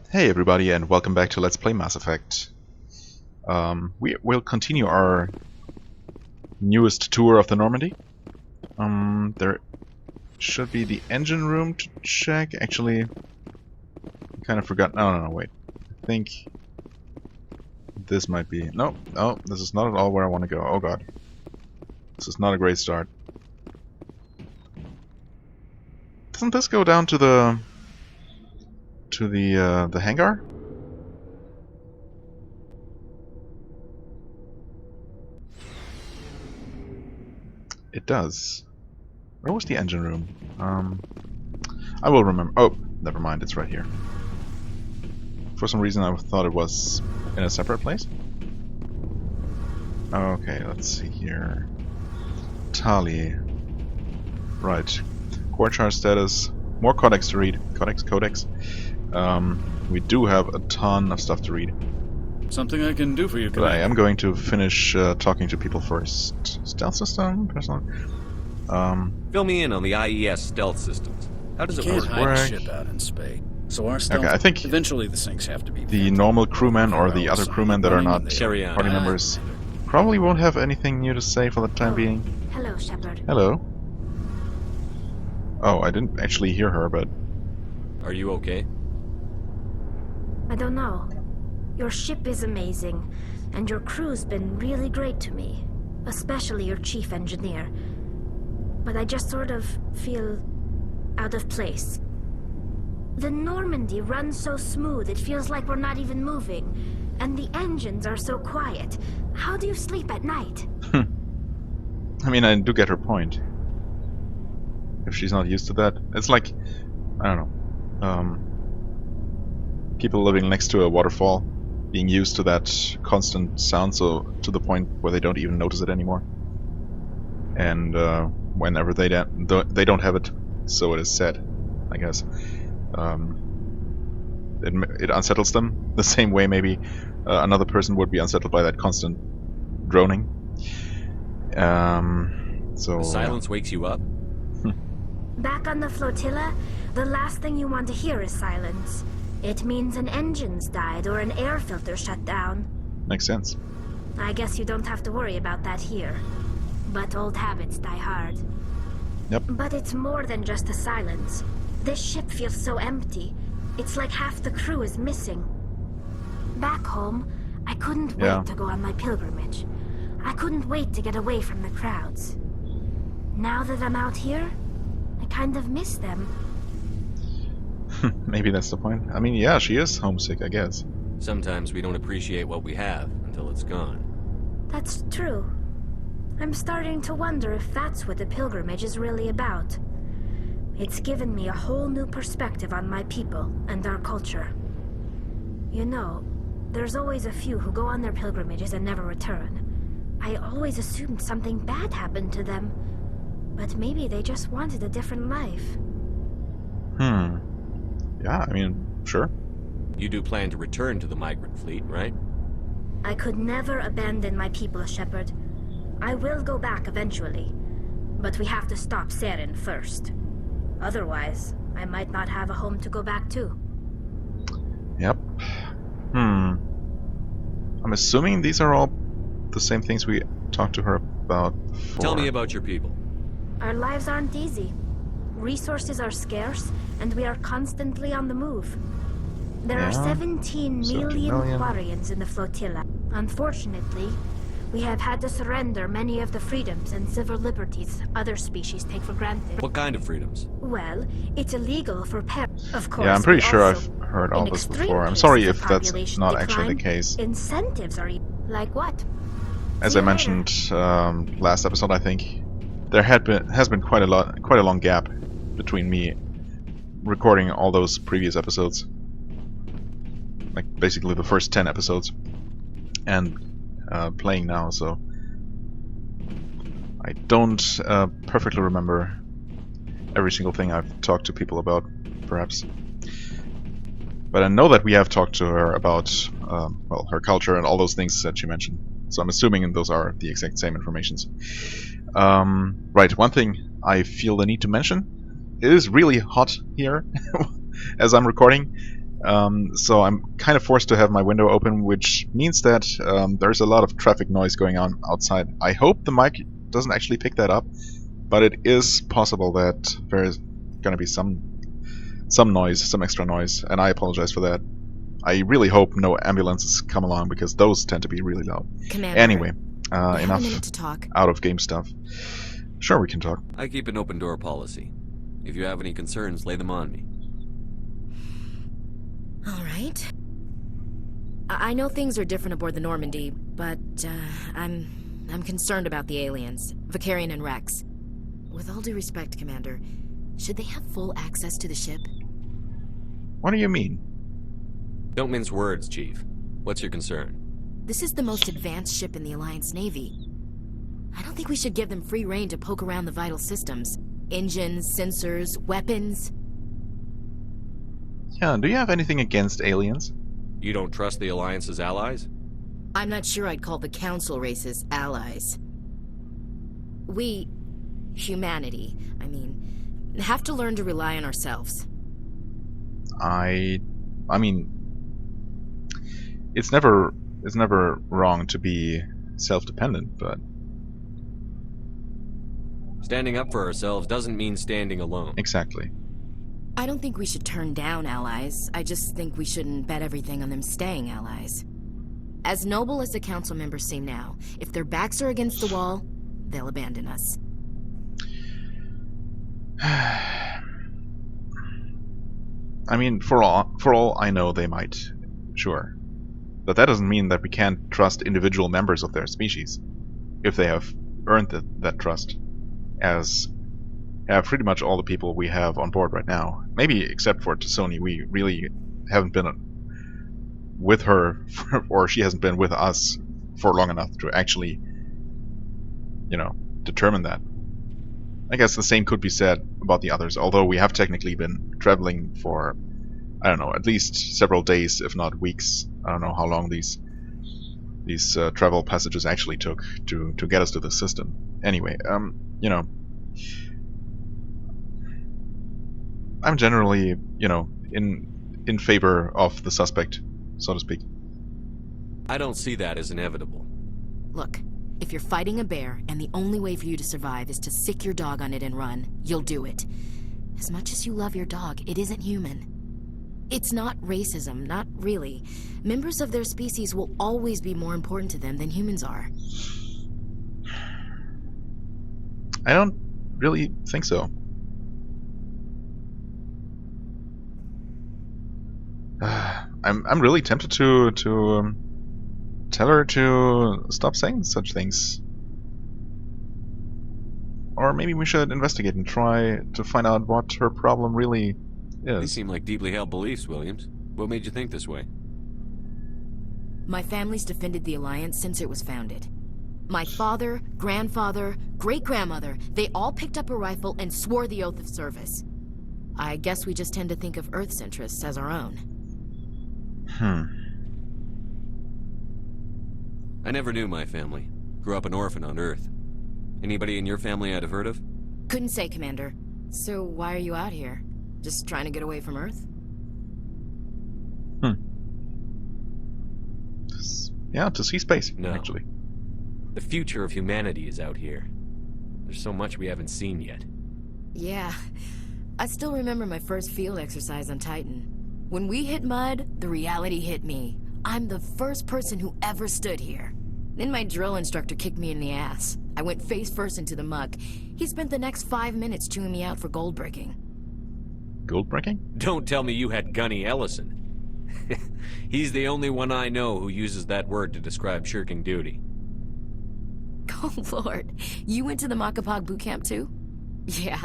Hey everybody, and welcome back to Let's Play Mass Effect. We will continue our newest tour of the Normandy. There should be the engine room to check. Actually, I kind of forgot. No, wait. I think this might be... No, this is not at all where I want to go. Oh god. This is not a great start. Doesn't this go down to the... the hangar? It does. Where was the engine room? I will remember. Oh, never mind, it's right here. For some reason I thought it was in a separate place. Okay, let's see here. Tali. Right. Core charge status. More codex to read. Codex. We do have a ton of stuff to read. Something I can do for you, But I am going to finish talking to people first. Stealth system? Personal? Fill me in on the IES stealth systems. How does it Can't work? hide a ship out in space. So our stealth, Okay, I think eventually the sinks have to be the normal crewmen or the other crewmen that are not Carry on. party members probably won't have anything new to say for the time being. Hello, Shepard. Hello. Oh, I didn't actually hear her, but... Are you okay? I don't know. Your ship is amazing, and your crew's been really great to me. Especially your chief engineer. But I just sort of feel out of place. The Normandy runs so smooth it feels like we're not even moving. And the engines are so quiet. How do you sleep at night? I mean, I do get her point. If she's not used to that. It's like, I don't know, people living next to a waterfall, being used to that constant sound, so to the point where they don't even notice it anymore. And whenever they don't have it, so it is said, I guess. It unsettles them the same way maybe another person would be unsettled by that constant droning. So The silence wakes you up? Back on the flotilla, the last thing you want to hear is silence. It means an engine's died or an air filter shut down. Makes sense. I guess you don't have to worry about that here. But old habits die hard. Yep. But it's more than just the silence. This ship feels so empty. It's like half the crew is missing. Back home, I couldn't wait to go on my pilgrimage. I couldn't wait to get away from the crowds. Now that I'm out here, I kind of miss them. Maybe that's the point. I mean, yeah, she is homesick, I guess. Sometimes we don't appreciate what we have until it's gone. That's true. I'm starting to wonder if that's what the pilgrimage is really about. It's given me a whole new perspective on my people and our culture. You know, there's always a few who go on their pilgrimages and never return. I always assumed something bad happened to them. But maybe they just wanted a different life. Yeah, I mean, sure. You do plan to return to the migrant fleet, right? I could never abandon my people, Shepard. I will go back eventually. But we have to stop Saren first. Otherwise, I might not have a home to go back to. Yep. I'm assuming these are all the same things we talked to her about before. Tell me about your people. Our lives aren't easy. Resources are scarce, and we are constantly on the move. There are 17 million Quarians in the flotilla. Unfortunately, we have had to surrender many of the freedoms and civil liberties other species take for granted. What kind of freedoms? Well, it's illegal for of course. Yeah, I'm pretty we sure also, I've heard all in this extreme before. I'm cases sorry of if that's population not actually the decline, case. Incentives are like what? As See I you mentioned last episode, I think there has been quite a long gap between me recording all those previous episodes, like basically the first 10 episodes, and playing now. So I don't perfectly remember every single thing I've talked to people about, perhaps. But I know that we have talked to her about, well, her culture and all those things that she mentioned. So I'm assuming those are the exact same informations. Right, one thing I feel the need to mention. It is really hot here as I'm recording. So I'm kind of forced to have my window open, which means that there's a lot of traffic noise going on outside. I hope the mic doesn't actually pick that up, but it is possible that there's going to be some noise, some extra noise, and I apologize for that. I really hope no ambulances come along, because those tend to be really loud. Commander, Anyway, we have enough a minute to talk. out-of-game stuff. Sure, we can talk. I keep an open door policy. If you have any concerns, lay them on me. All right. I know things are different aboard the Normandy, but I'm concerned about the aliens, Vicarian and Rex. With all due respect, Commander, should they have full access to the ship? What do you mean? Don't mince words, Chief. What's your concern? This is the most advanced ship in the Alliance Navy. I don't think we should give them free rein to poke around the vital systems. Engines, sensors, weapons. Yeah, do you have anything against aliens? You don't trust the Alliance's allies? I'm not sure I'd call the Council races allies. We, humanity, have to learn to rely on ourselves. I mean, it's never wrong to be self-dependent, but Standing up for ourselves doesn't mean standing alone. exactly. I don't think we should turn down allies. I just think we shouldn't bet everything on them staying allies. As noble as the council members seem now, if their backs are against the wall, they'll abandon us. I mean, for all I know, they might, sure. But that doesn't mean that we can't trust individual members of their species, if they have earned that trust, as have pretty much all the people we have on board right now. Maybe except for T'Soni, we really haven't been with her, or she hasn't been with us for long enough to actually, determine that. I guess the same could be said about the others, although we have technically been traveling for, I don't know, at least several days, if not weeks. I don't know how long these travel passages actually took to get us to the system. Anyway, I'm generally, in favor of the suspect, so to speak. I don't see that as inevitable. Look, if you're fighting a bear and the only way for you to survive is to sick your dog on it and run, you'll do it. As much as you love your dog, it isn't human. It's not racism, not really. Members of their species will always be more important to them than humans are. I don't really think so. I'm really tempted to tell her to stop saying such things. Or maybe we should investigate and try to find out what her problem really is. They seem like deeply held beliefs, Williams. What made you think this way? My family's defended the Alliance since it was founded. My father, grandfather, great-grandmother, they all picked up a rifle and swore the oath of service. I guess we just tend to think of Earth's interests as our own. I never knew my family. Grew up an orphan on Earth. Anybody in your family I'd have heard of? Couldn't say, Commander. So why are you out here? Just trying to get away from Earth? Yeah, to see space, No. actually. The future of humanity is out here. There's so much we haven't seen yet. Yeah. I still remember my first field exercise on Titan. When we hit mud, the reality hit me. I'm the first person who ever stood here. Then my drill instructor kicked me in the ass. I went face first into the muck. He spent the next 5 minutes chewing me out for gold breaking. Gold breaking? Don't tell me you had Gunny Ellison. He's the only one I know who uses that word to describe shirking duty. Oh, Lord. You went to the Makapog boot camp, too? Yeah.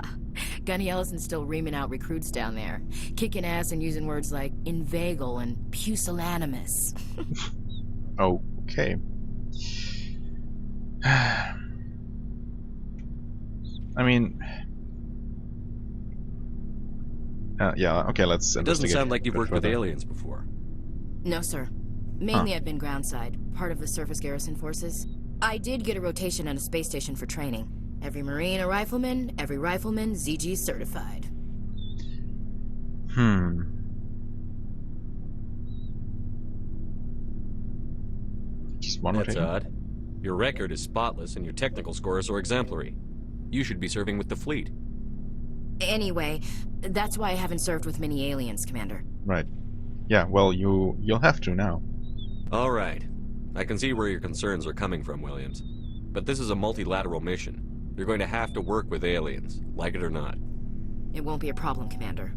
Gunny Ellison's still reaming out recruits down there. Kicking ass and using words like inveigle and pusillanimous. Okay. I mean... yeah, okay, let's It doesn't investigate sound like a you've bit worked with further. aliens before. No, sir. Mainly I've been groundside, part of the surface garrison forces. I did get a rotation on a space station for training. Every Marine a rifleman, every rifleman ZG certified. one That's rotation. odd. Your record is spotless and your technical scores are exemplary. You should be serving with the fleet. Anyway, that's why I haven't served with many aliens, Commander. Right. Yeah, well, you'll have to now. All right. I can see where your concerns are coming from, Williams. But this is a multilateral mission. You're going to have to work with aliens, like it or not. It won't be a problem, Commander.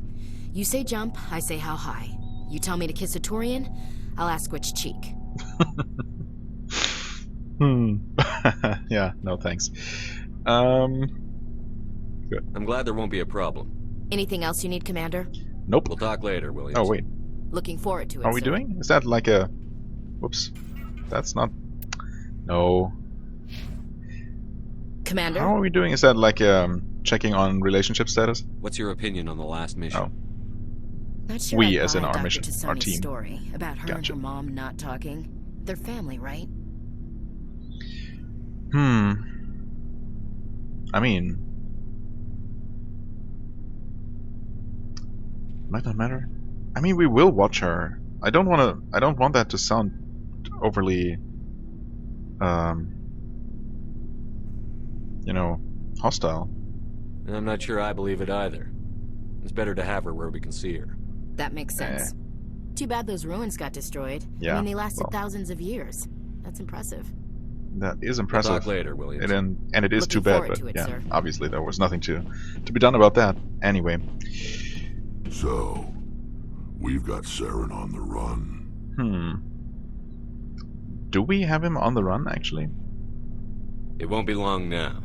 You say jump, I say how high. You tell me to kiss a Torian, I'll ask which cheek. Yeah, no thanks. Good. I'm glad there won't be a problem. Anything else you need, Commander? Nope. We'll talk later, Williams. Oh, wait. Looking forward to it, Are we sir. doing? Is that like a... Whoops. That's not... No. Commander? How are we doing? Is that like checking on relationship status? What's your opinion on the last mission? Oh. Not sure We, I as in buy our Dr. mission, Tassoni's our team. story about her Gotcha. and her mom not talking. They're family, right? I mean... Might not matter. I mean, we will watch her. I don't want that to sound overly... you know, hostile. And I'm not sure I believe it either. It's better to have her where we can see her. That makes sense. Too bad those ruins got destroyed. Yeah, I mean, they lasted well. thousands of years. That's impressive. That is We'll impressive. talk later, Williams. And it is too Looking bad, forward but to it, yeah, sir. obviously there was nothing to be done about that. Anyway. So, we've got Saren on the run. Do we have him on the run, actually? It won't be long now.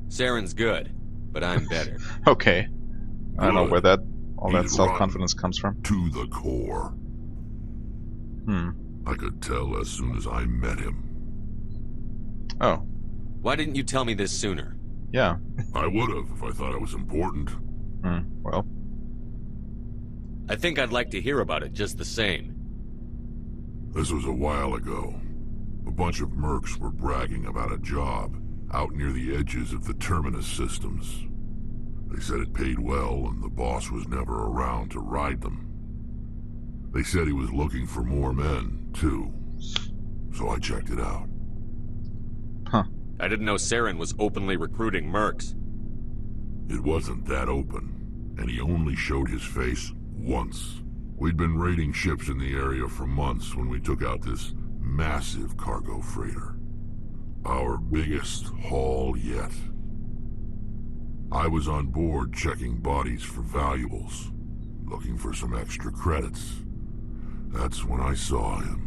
Saren's good, but I'm better. Okay. I don't know Good. where that all that He's self-confidence comes from. To the core. I could tell as soon as I met him. Oh, Why didn't you tell me this sooner? yeah. I would have if I thought it was important. Well, I think I'd like to hear about it just the same. This was a while ago. A bunch of mercs were bragging about a job out near the edges of the Terminus systems. They said it paid well and the boss was never around to ride them. They said he was looking for more men, too. So I checked it out. I didn't know Saren was openly recruiting mercs. It wasn't that open, and he only showed his face once. We'd been raiding ships in the area for months when we took out this massive cargo freighter. Our biggest haul yet. I was on board checking bodies for valuables, looking for some extra credits. That's when I saw him.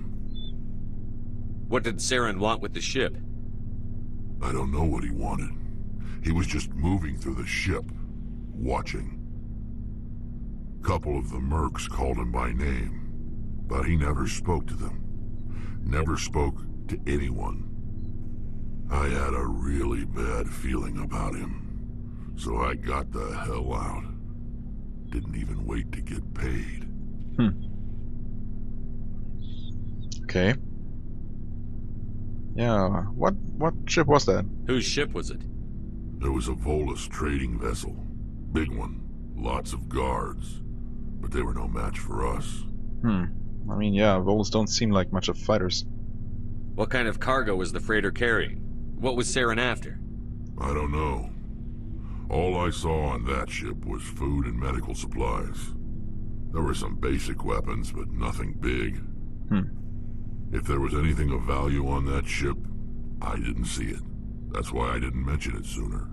What did Saren want with the ship? I don't know what he wanted. He was just moving through the ship, watching. Couple of the mercs called him by name, but he never spoke to them. Never spoke to anyone. I had a really bad feeling about him, so I got the hell out. Didn't even wait to get paid. okay. Yeah, what ship was that? Whose ship was it? There was a Volus trading vessel. Big one. Lots of guards. But they were no match for us. I mean, yeah, Vols don't seem like much of fighters. What kind of cargo was the freighter carrying? What was Saren after? I don't know. All I saw on that ship was food and medical supplies. There were some basic weapons, but nothing big. If there was anything of value on that ship, I didn't see it. That's why I didn't mention it sooner.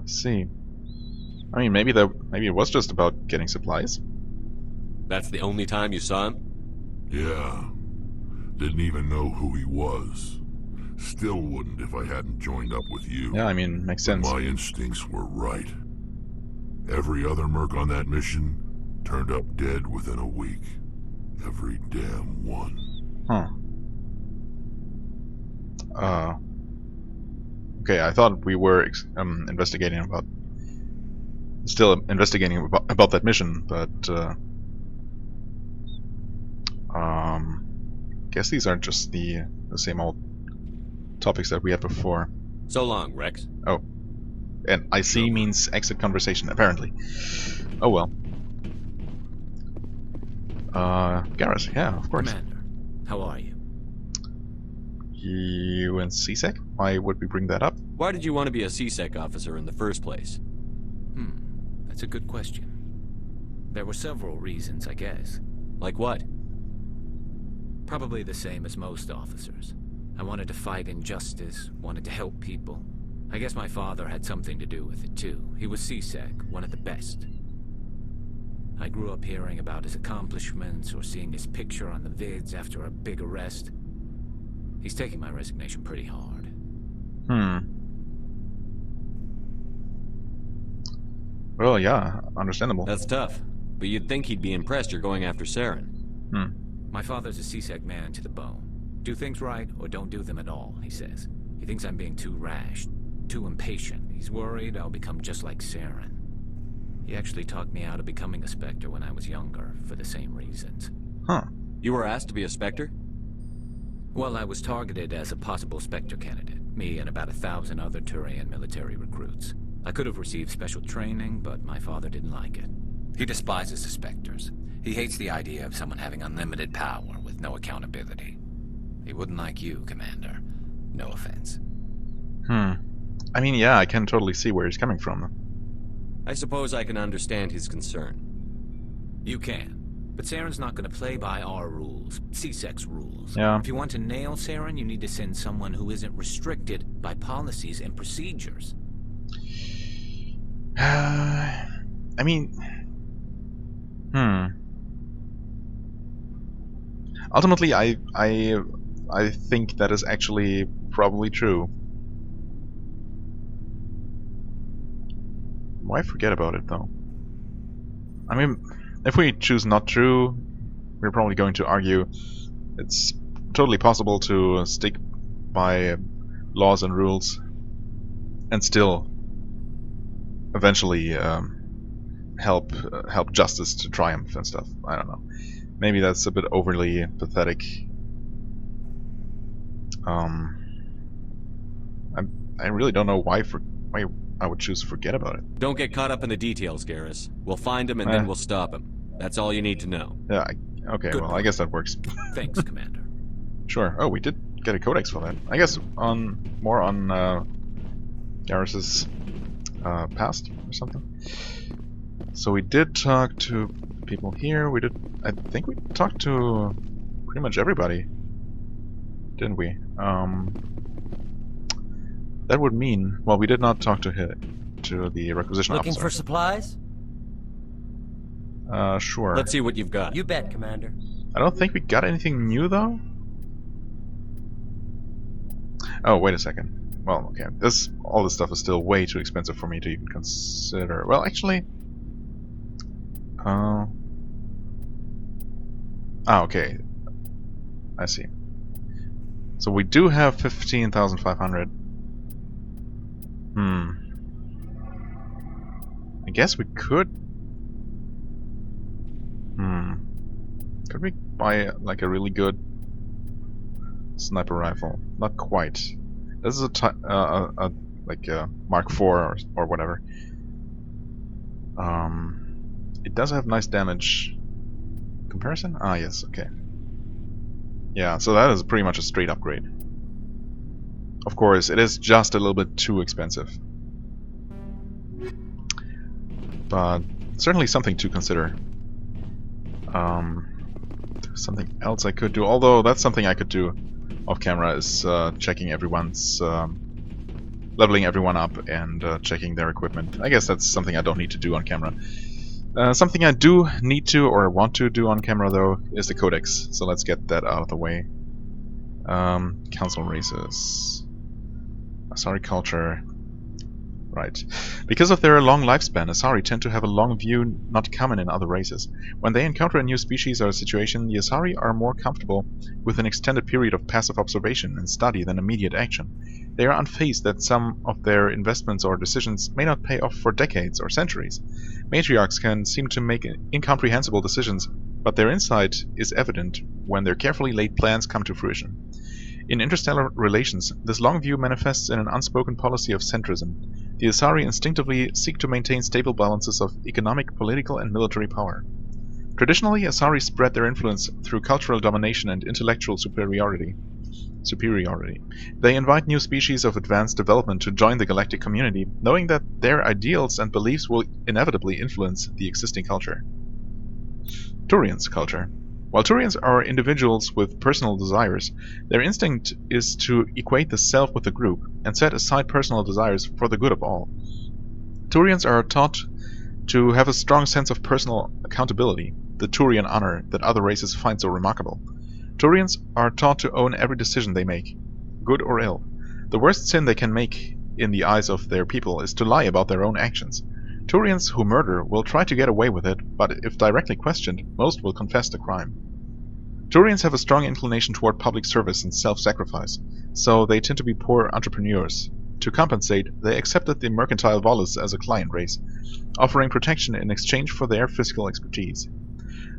I see. I mean, maybe it was just about getting supplies. That's the only time you saw him? Yeah. Didn't even know who he was. Still wouldn't if I hadn't joined up with you. Yeah, I mean, makes But sense. my instincts were right. Every other merc on that mission turned up dead within a week. Every damn one. Okay, I thought we were still investigating about that mission, but guess these aren't just the same old topics that we had before. So long, Rex. Oh, and I see means exit conversation, apparently. Oh well. Garrus, yeah, of course. Commander, how are you? You and CSEC? Why would we bring that up? Why did you want to be a CSEC officer in the first place? That's a good question. There were several reasons, I guess. Like what? Probably the same as most officers. I wanted to fight injustice, wanted to help people. I guess my father had something to do with it too. He was CSEC, one of the best. I grew up hearing about his accomplishments or seeing his picture on the vids after a big arrest. He's taking my resignation pretty hard. Well, yeah, understandable. That's tough. But you'd think he'd be impressed you're going after Saren. My father's a CSEC man to the bone. Do things right or don't do them at all, he says. He thinks I'm being too rash, too impatient. He's worried I'll become just like Saren. He actually talked me out of becoming a Spectre when I was younger, for the same reasons. Huh. You were asked to be a Spectre? Well, I was targeted as a possible Spectre candidate. Me and about 1,000 other Turian military recruits. I could have received special training, but my father didn't like it. He despises the Spectres. He hates the idea of someone having unlimited power with no accountability. He wouldn't like you, Commander. No offense. I mean, yeah, I can totally see where he's coming from. I suppose I can understand his concern. You can. But Saren's not going to play by our rules, CSEC's rules. Yeah. If you want to nail Saren, you need to send someone who isn't restricted by policies and procedures. I mean... Ultimately, I think that is actually probably true. Why forget about it, though? I mean, if we choose not true, we're probably going to argue it's totally possible to stick by laws and rules and still eventually help justice to triumph and stuff. I don't know. Maybe that's a bit overly pathetic. I really don't know why I would choose to forget about it. Don't get caught up in the details, Garrus. We'll find him and then we'll stop him. That's all you need to know. Yeah, okay, Good well, point. I guess that works. Thanks, Commander. Sure. Oh, we did get a codex for that. I guess more on Garrus's past or something. So we did talk to people here. I think we talked to pretty much everybody, didn't we? That would mean, well, we did not talk to the requisition Looking officer. for supplies? Sure. Let's see what you've got. You bet, Commander. I don't think we got anything new, though. Oh, wait a second. Well, okay. All this stuff is still way too expensive for me to even consider. Well, actually... okay. I see. So we do have 15,500. I guess we could... Could we buy like a really good sniper rifle? Not quite. This is like a Mark IV or whatever. It does have nice damage. Comparison? Ah, yes. Okay. Yeah. So that is pretty much a straight upgrade. Of course, it is just a little bit too expensive, but certainly something to consider. Something else I could do, although that's something I could do off camera, is checking everyone's, leveling everyone up and checking their equipment. I guess that's something I don't need to do on camera. Something I do need to or want to do on camera, though, is the codex. So let's get that out of the way. Council races. Asari Culture. Right. Because of their long lifespan, Asari tend to have a long view not common in other races. When they encounter a new species or a situation, the Asari are more comfortable with an extended period of passive observation and study than immediate action. They are unfazed that some of their investments or decisions may not pay off for decades or centuries. Matriarchs can seem to make incomprehensible decisions, but their insight is evident when their carefully laid plans come to fruition. In interstellar relations, this long view manifests in an unspoken policy of centrism. The Asari instinctively seek to maintain stable balances of economic, political, and military power. Traditionally, Asari spread their influence through cultural domination and intellectual superiority. superiority. They invite new species of advanced development to join the galactic community, knowing that their ideals and beliefs will inevitably influence the existing culture. Torian's culture. While Torians are individuals with personal desires, their instinct is to equate the self with the group and set aside personal desires for the good of all. Torians are taught to have a strong sense of personal accountability, the Torian honor that other races find so remarkable. Torians are taught to own every decision they make, good or ill. The worst sin they can make in the eyes of their people is to lie about their own actions. Torians who murder will try to get away with it, but if directly questioned, most will confess the crime. Torians have a strong inclination toward public service and self-sacrifice, so they tend to be poor entrepreneurs. To compensate, they accepted the mercantile Volus as a client race, offering protection in exchange for their physical expertise.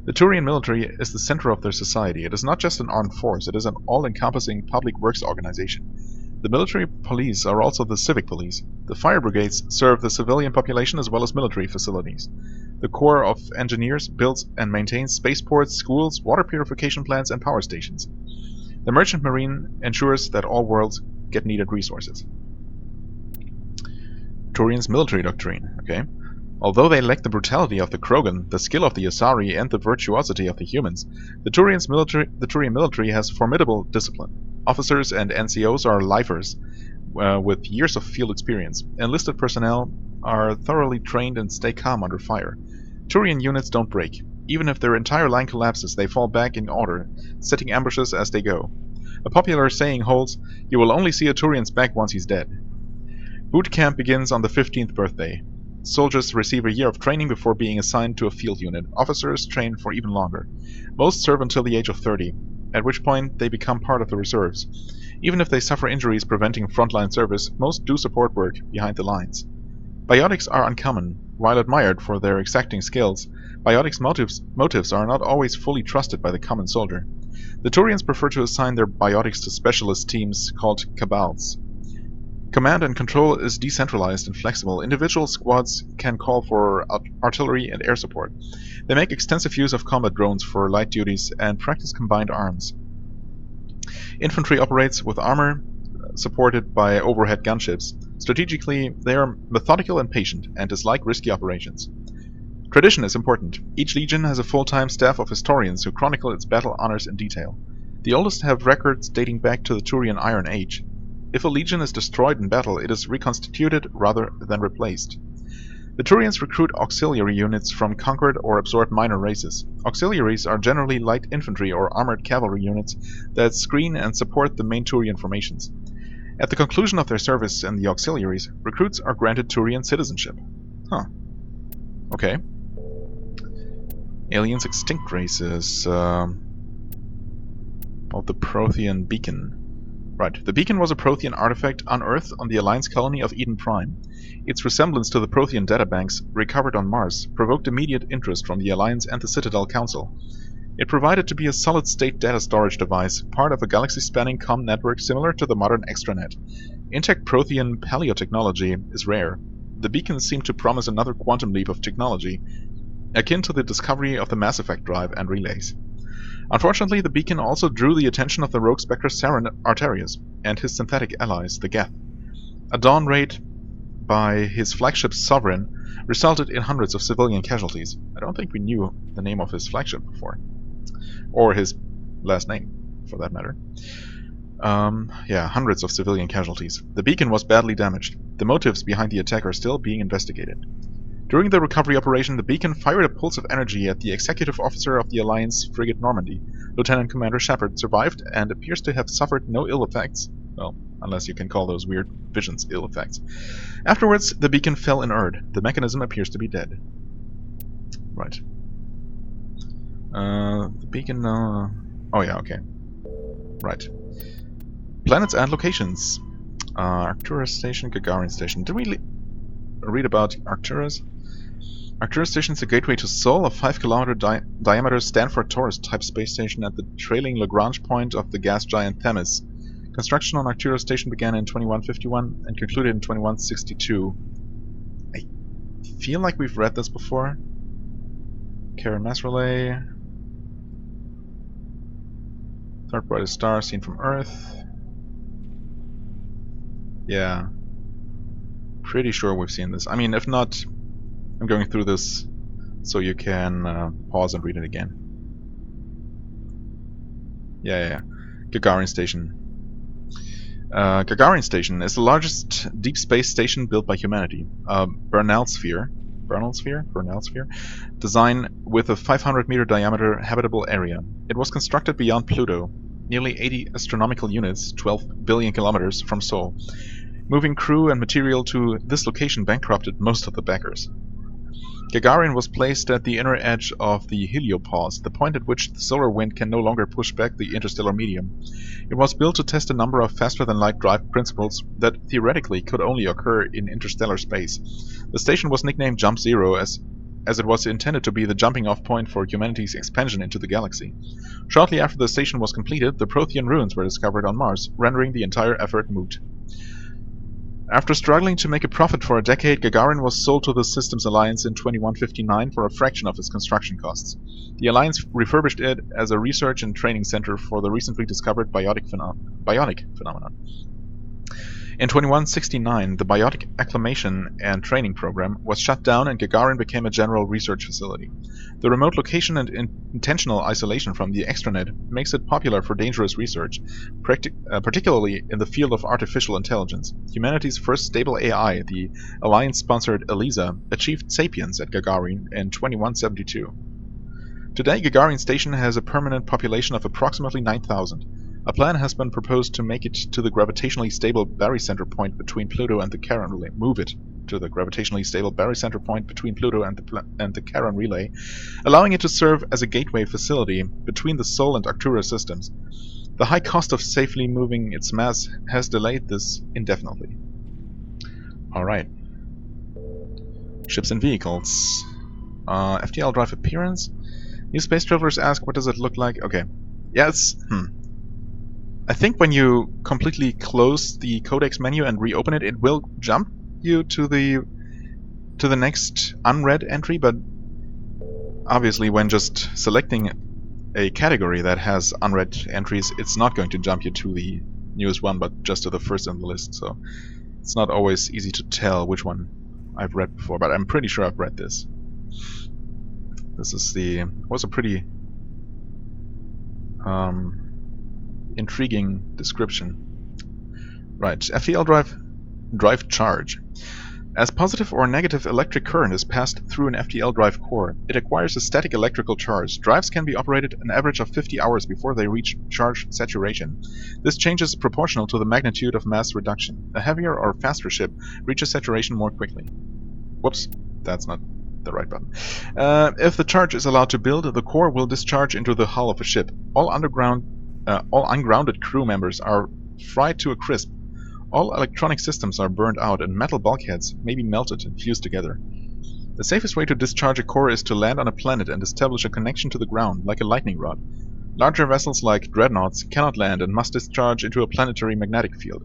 The Torian military is the center of their society. It is not just an armed force, it is an all-encompassing public works organization. The military police are also the civic police. The fire brigades serve the civilian population as well as military facilities. The Corps of Engineers builds and maintains spaceports, schools, water purification plants, and power stations. The Merchant Marine ensures that all worlds get needed resources. Torian's military doctrine, okay. Although they lack the brutality of the Krogan, the skill of the Asari, and the virtuosity of the humans, the Torian military has formidable discipline. Officers and NCOs are lifers with years of field experience. Enlisted personnel are thoroughly trained and stay calm under fire. Torian units don't break. Even if their entire line collapses, they fall back in order, setting ambushes as they go. A popular saying holds, "You will only see a Torian's back once he's dead." Boot camp begins on the 15th birthday. Soldiers receive a year of training before being assigned to a field unit. Officers train for even longer. Most serve until the age of 30, at which point they become part of the reserves. Even if they suffer injuries preventing frontline service, most do support work behind the lines. Biotics are uncommon. While admired for their exacting skills, Biotics' motives are not always fully trusted by the common soldier. The Torians prefer to assign their Biotics to specialist teams called cabals. Command and control is decentralized and flexible. Individual squads can call for artillery and air support. They make extensive use of combat drones for light duties and practice combined arms. Infantry operates with armor supported by overhead gunships. Strategically, they are methodical and patient and dislike risky operations. Tradition is important. Each legion has a full-time staff of historians who chronicle its battle honors in detail. The oldest have records dating back to the Turian Iron Age. If a legion is destroyed in battle, it is reconstituted rather than replaced. The Turians recruit auxiliary units from conquered or absorbed minor races. Auxiliaries are generally light infantry or armored cavalry units that screen and support the main Turian formations. At the conclusion of their service in the auxiliaries, recruits are granted Turian citizenship. Huh. Okay. Aliens extinct races. Of the Prothean Beacon. Right. The beacon was a Prothean artifact unearthed on the Alliance colony of Eden Prime. Its resemblance to the Prothean databanks recovered on Mars provoked immediate interest from the Alliance and the Citadel Council. It provided to be a solid-state data storage device, part of a galaxy-spanning comm network similar to the modern extranet. Intact Prothean paleotechnology is rare. The beacon seemed to promise another quantum leap of technology, akin to the discovery of the Mass Effect drive and relays. Unfortunately, the beacon also drew the attention of the rogue Spectre Saren Arterius and his synthetic allies, the Geth. A dawn raid by his flagship Sovereign resulted in hundreds of civilian casualties. I don't think we knew the name of his flagship before. Or his last name, for that matter. Hundreds of civilian casualties. The beacon was badly damaged. The motives behind the attack are still being investigated. During the recovery operation, the beacon fired a pulse of energy at the executive officer of the Alliance frigate Normandy. Lieutenant Commander Shepard survived and appears to have suffered no ill effects. Well, unless you can call those weird visions ill effects. Afterwards, the beacon fell inert. The mechanism appears to be dead. Right. The beacon... Oh yeah, okay. Right. Planets and locations. Arcturus Station, Gagarin Station. Did we read about Arcturus? Arcturus Station is a gateway to Sol, a 5-kilometer diameter Stanford-Taurus-type space station at the trailing Lagrange point of the gas giant Themis. Construction on Arcturus Station began in 2151 and concluded in 2162. I feel like we've read this before. Karen Mass Relay. Third brightest star seen from Earth. Yeah. Pretty sure we've seen this. I mean, if not, I'm going through this so you can pause and read it again. Yeah. Gagarin Station. Gagarin Station is the largest deep space station built by humanity. Bernal sphere, design with a 500-meter diameter habitable area. It was constructed beyond Pluto, nearly 80 astronomical units, 12 billion kilometers from Sol. Moving crew and material to this location bankrupted most of the backers. Gagarin was placed at the inner edge of the heliopause, the point at which the solar wind can no longer push back the interstellar medium. It was built to test a number of faster-than-light drive principles that theoretically could only occur in interstellar space. The station was nicknamed Jump Zero as it was intended to be the jumping-off point for humanity's expansion into the galaxy. Shortly after the station was completed, the Prothean ruins were discovered on Mars, rendering the entire effort moot. After struggling to make a profit for a decade, Gagarin was sold to the Systems Alliance in 2159 for a fraction of its construction costs. The Alliance refurbished it as a research and training center for the recently discovered bionic phenomenon. In 2169, the Biotic Acclimation and Training Program was shut down and Gagarin became a general research facility. The remote location and intentional isolation from the extranet makes it popular for dangerous research, particularly in the field of artificial intelligence. Humanity's first stable AI, the Alliance-sponsored ELISA, achieved sapience at Gagarin in 2172. Today, Gagarin Station has a permanent population of approximately 9,000. A plan has been proposed to make it to the gravitationally stable barycenter point between Pluto and the Charon Relay. Move it to the gravitationally stable barycenter point between Pluto and the Charon Relay, allowing it to serve as a gateway facility between the Sol and Arcturus systems. The high cost of safely moving its mass has delayed this indefinitely. Alright. Ships and vehicles. FTL Drive appearance. New space travelers ask, what does it look like? Okay. Yeah, it's... I think when you completely close the codex menu and reopen it, it will jump you to the next unread entry, but obviously when just selecting a category that has unread entries, it's not going to jump you to the newest one, but just to the first on the list, so it's not always easy to tell which one I've read before, but I'm pretty sure I've read this. This is was a pretty intriguing description. Right, FTL drive charge. As positive or negative electric current is passed through an FTL drive core, it acquires a static electrical charge. Drives can be operated an average of 50 hours before they reach charge saturation. This change is proportional to the magnitude of mass reduction. A heavier or faster ship reaches saturation more quickly. Whoops, that's not the right button. If the charge is allowed to build, the core will discharge into the hull of a ship. All ungrounded crew members are fried to a crisp. All electronic systems are burned out and metal bulkheads may be melted and fused together. The safest way to discharge a core is to land on a planet and establish a connection to the ground, like a lightning rod. Larger vessels like dreadnoughts cannot land and must discharge into a planetary magnetic field.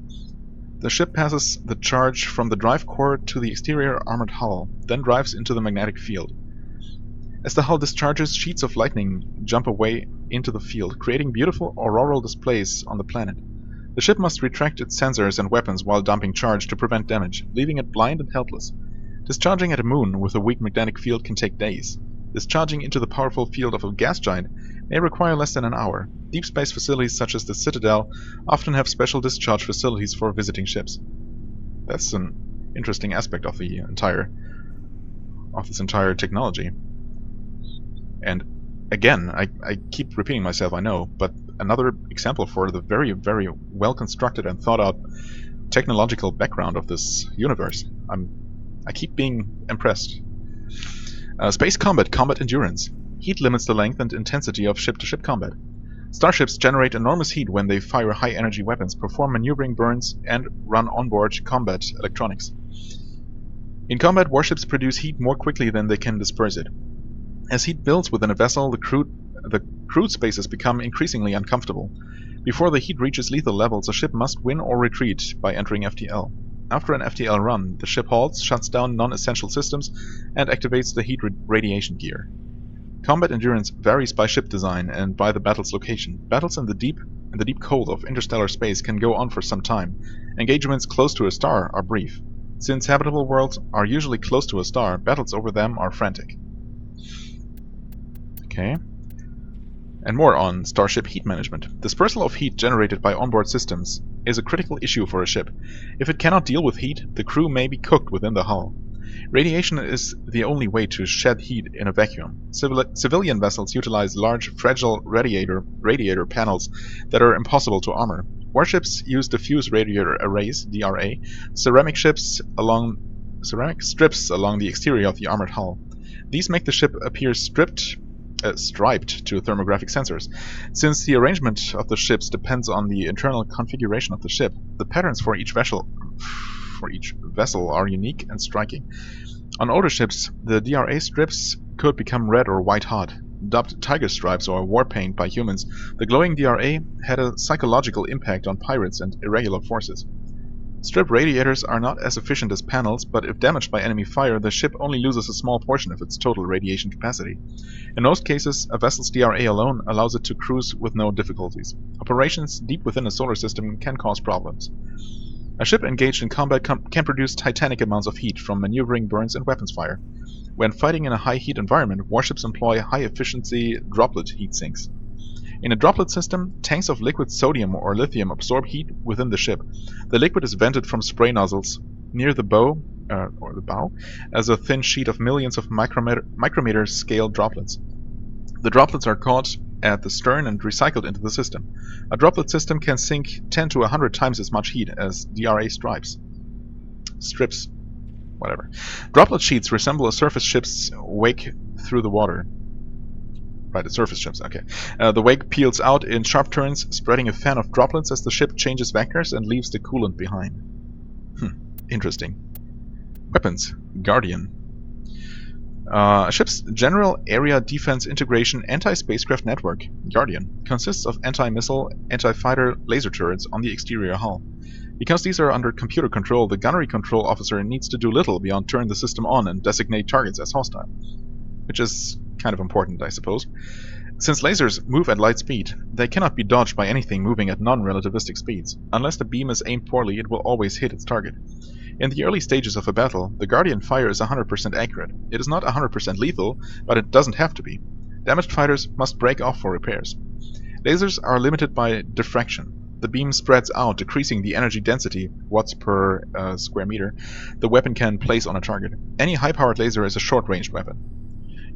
The ship passes the charge from the drive core to the exterior armored hull, then drives into the magnetic field. As the hull discharges, sheets of lightning jump away into the field, creating beautiful auroral displays on the planet. The ship must retract its sensors and weapons while dumping charge to prevent damage, leaving it blind and helpless. Discharging at a moon with a weak magnetic field can take days. Discharging into the powerful field of a gas giant may require less than an hour. Deep space facilities such as the Citadel often have special discharge facilities for visiting ships. That's an interesting aspect of this entire technology. And again, I keep repeating myself, I know, but another example for the very, very well-constructed and thought-out technological background of this universe. I keep being impressed. Space combat endurance. Heat limits the length and intensity of ship-to-ship combat. Starships generate enormous heat when they fire high-energy weapons, perform maneuvering burns, and run onboard combat electronics. In combat, warships produce heat more quickly than they can disperse it. As heat builds within a vessel, the crewed spaces become increasingly uncomfortable. Before the heat reaches lethal levels, a ship must win or retreat by entering FTL. After an FTL run, the ship halts, shuts down non-essential systems, and activates the heat radiation gear. Combat endurance varies by ship design and by the battle's location. Battles in the deep in the deep cold of interstellar space can go on for some time. Engagements close to a star are brief. Since habitable worlds are usually close to a star, battles over them are frantic. Okay. And more on starship heat management. Dispersal of heat generated by onboard systems is a critical issue for a ship. If it cannot deal with heat, the crew may be cooked within the hull. Radiation is the only way to shed heat in a vacuum. Civilian vessels utilize large, fragile radiator panels that are impossible to armor. Warships use diffuse radiator arrays, DRA, ceramic strips along the exterior of the armored hull. These make the ship appear striped to thermographic sensors. Since the arrangement of the ships depends on the internal configuration of the ship, the patterns for each vessel are unique and striking. On older ships, the DRA strips could become red or white hot. Dubbed tiger stripes or war paint by humans, the glowing DRA had a psychological impact on pirates and irregular forces. Strip radiators are not as efficient as panels, but if damaged by enemy fire, the ship only loses a small portion of its total radiation capacity. In most cases, a vessel's DRA alone allows it to cruise with no difficulties. Operations deep within a solar system can cause problems. A ship engaged in combat can produce titanic amounts of heat from maneuvering, burns, and weapons fire. When fighting in a high-heat environment, warships employ high-efficiency droplet heat sinks. In a droplet system, tanks of liquid sodium or lithium absorb heat within the ship. The liquid is vented from spray nozzles near the bow as a thin sheet of millions of micrometer-scale droplets. The droplets are caught at the stern and recycled into the system. A droplet system can sink 10 to 100 times as much heat as DRA strips. Whatever. Droplet sheets resemble a surface ship's wake through the water. Right, surface ships, okay. The wake peels out in sharp turns, spreading a fan of droplets as the ship changes vectors and leaves the coolant behind. Interesting. Weapons. Guardian. A ship's General Area Defense Integration Anti-Spacecraft Network, Guardian, consists of anti-missile, anti-fighter laser turrets on the exterior hull. Because these are under computer control, the gunnery control officer needs to do little beyond turn the system on and designate targets as hostile. Which is kind of important, I suppose. Since lasers move at light speed, they cannot be dodged by anything moving at non-relativistic speeds. Unless the beam is aimed poorly, it will always hit its target. In the early stages of a battle, the Guardian fire is 100% accurate. It is not 100% lethal, but it doesn't have to be. Damaged fighters must break off for repairs. Lasers are limited by diffraction. The beam spreads out, decreasing the energy density, watts per square meter, the weapon can place on a target. Any high-powered laser is a short-ranged weapon.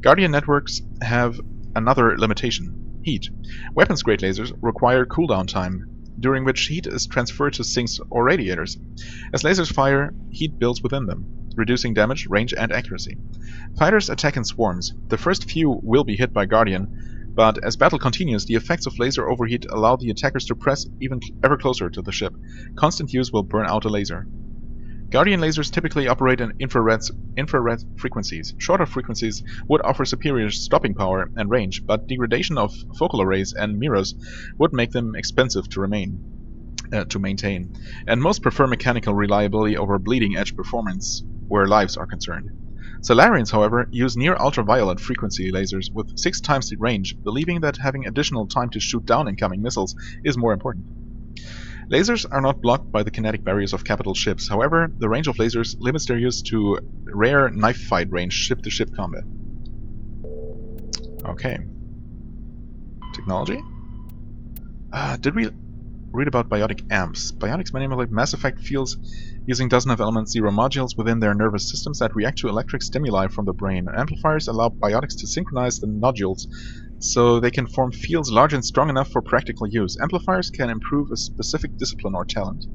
Guardian networks have another limitation: heat. Weapons-grade lasers require cooldown time, during which heat is transferred to sinks or radiators. As lasers fire, heat builds within them, reducing damage, range, and accuracy. Fighters attack in swarms. The first few will be hit by Guardian, but as battle continues, the effects of laser overheat allow the attackers to press ever closer to the ship. Constant use will burn out a laser. Guardian lasers typically operate in infrared frequencies. Shorter frequencies would offer superior stopping power and range, but degradation of focal arrays and mirrors would make them expensive to maintain. And most prefer mechanical reliability over bleeding-edge performance, where lives are concerned. Solarians, however, use near-ultraviolet frequency lasers with 6 times the range, believing that having additional time to shoot down incoming missiles is more important. Lasers are not blocked by the kinetic barriers of capital ships. However, the range of lasers limits their use to rare knife fight range ship-to-ship combat. Okay. Technology? Did we read about biotic amps? Biotics manipulate Mass Effect fields using dozen of element 0 modules within their nervous systems that react to electric stimuli from the brain. Amplifiers allow biotics to synchronize the nodules so they can form fields large and strong enough for practical use. Amplifiers can improve a specific discipline or talent.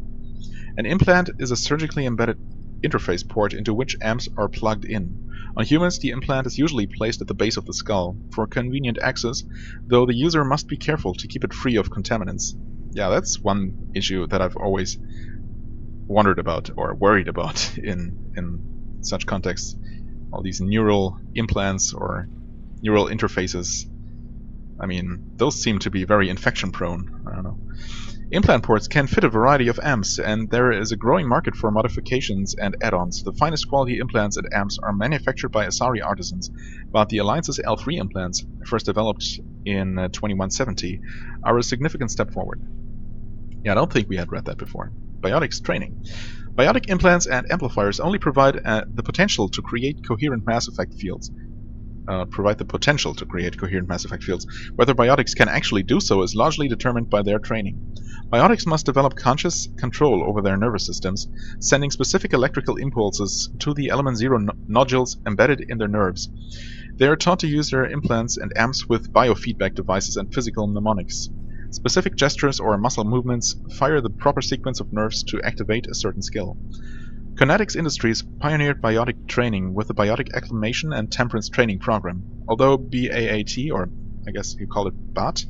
An implant is a surgically embedded interface port into which amps are plugged in. On humans, the implant is usually placed at the base of the skull for convenient access, though the user must be careful to keep it free of contaminants. Yeah, that's one issue that I've always wondered about or worried about in such contexts. All these neural implants or neural interfaces. I mean, those seem to be very infection prone. I don't know. Implant ports can fit a variety of amps, and there is a growing market for modifications and add-ons. The finest quality implants and amps are manufactured by Asari artisans, but the Alliance's L3 implants, first developed in 2170, are a significant step forward. Yeah, I don't think we had read that before. Biotics training. Biotic implants and amplifiers only provide the potential to create coherent mass effect fields. Whether biotics can actually do so is largely determined by their training. Biotics must develop conscious control over their nervous systems, sending specific electrical impulses to the element 0 nodules embedded in their nerves. They are taught to use their implants and amps with biofeedback devices and physical mnemonics. Specific gestures or muscle movements fire the proper sequence of nerves to activate a certain skill. Konetics Industries pioneered biotic training with the Biotic Acclimation and Temperance Training Program. Although BAAT, or I guess you call it BAT,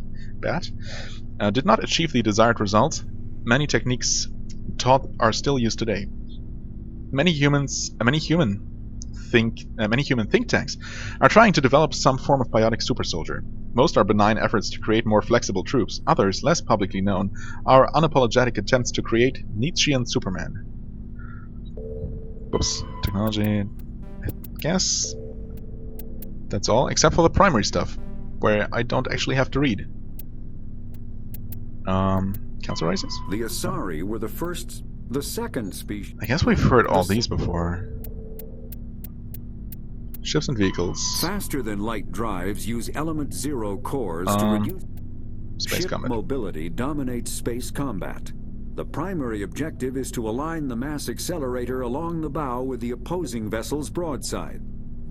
did not achieve the desired results, many techniques taught are still used today. Many human think tanks are trying to develop some form of biotic super soldier. Most are benign efforts to create more flexible troops. Others, less publicly known, are unapologetic attempts to create Nietzschean Superman. Oops, technology. I guess that's all, except for the primary stuff, where I don't actually have to read. Council races? The Asari were the second species. I guess we've heard all these before. Ships and vehicles. Faster than light drives use element 0 cores to reduce space ship combat. Mobility dominates space combat. The primary objective is to align the mass accelerator along the bow with the opposing vessel's broadside.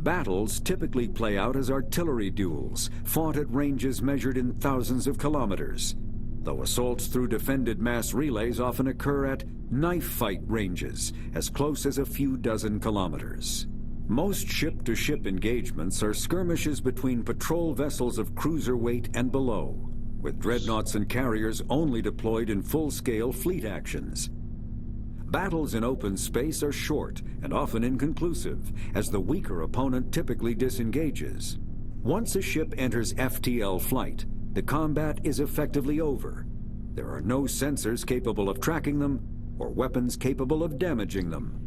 Battles typically play out as artillery duels, fought at ranges measured in thousands of kilometers, though assaults through defended mass relays often occur at knife fight ranges, as close as a few dozen kilometers. Most ship-to-ship engagements are skirmishes between patrol vessels of cruiser weight and below, with dreadnoughts and carriers only deployed in full-scale fleet actions. Battles in open space are short and often inconclusive, as the weaker opponent typically disengages. Once a ship enters FTL flight, the combat is effectively over. There are no sensors capable of tracking them, or weapons capable of damaging them.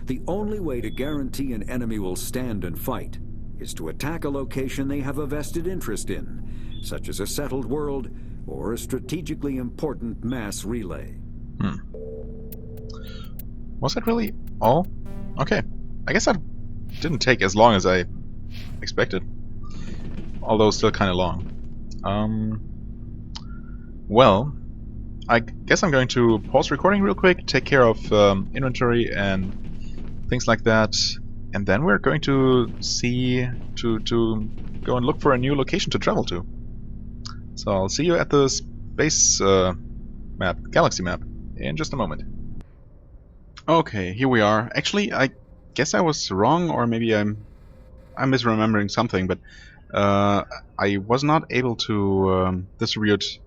The only way to guarantee an enemy will stand and fight is to attack a location they have a vested interest in, such as a settled world or a strategically important mass relay. Was that really all? Okay. I guess that didn't take as long as I expected. Although still kind of long. Well, I guess I'm going to pause recording real quick, take care of inventory and things like that, and then we're going to see to go and look for a new location to travel to. So I'll see you at the space galaxy map, in just a moment. Okay, here we are. Actually, I guess I was wrong, or maybe I'm misremembering something, but I was not able to distribute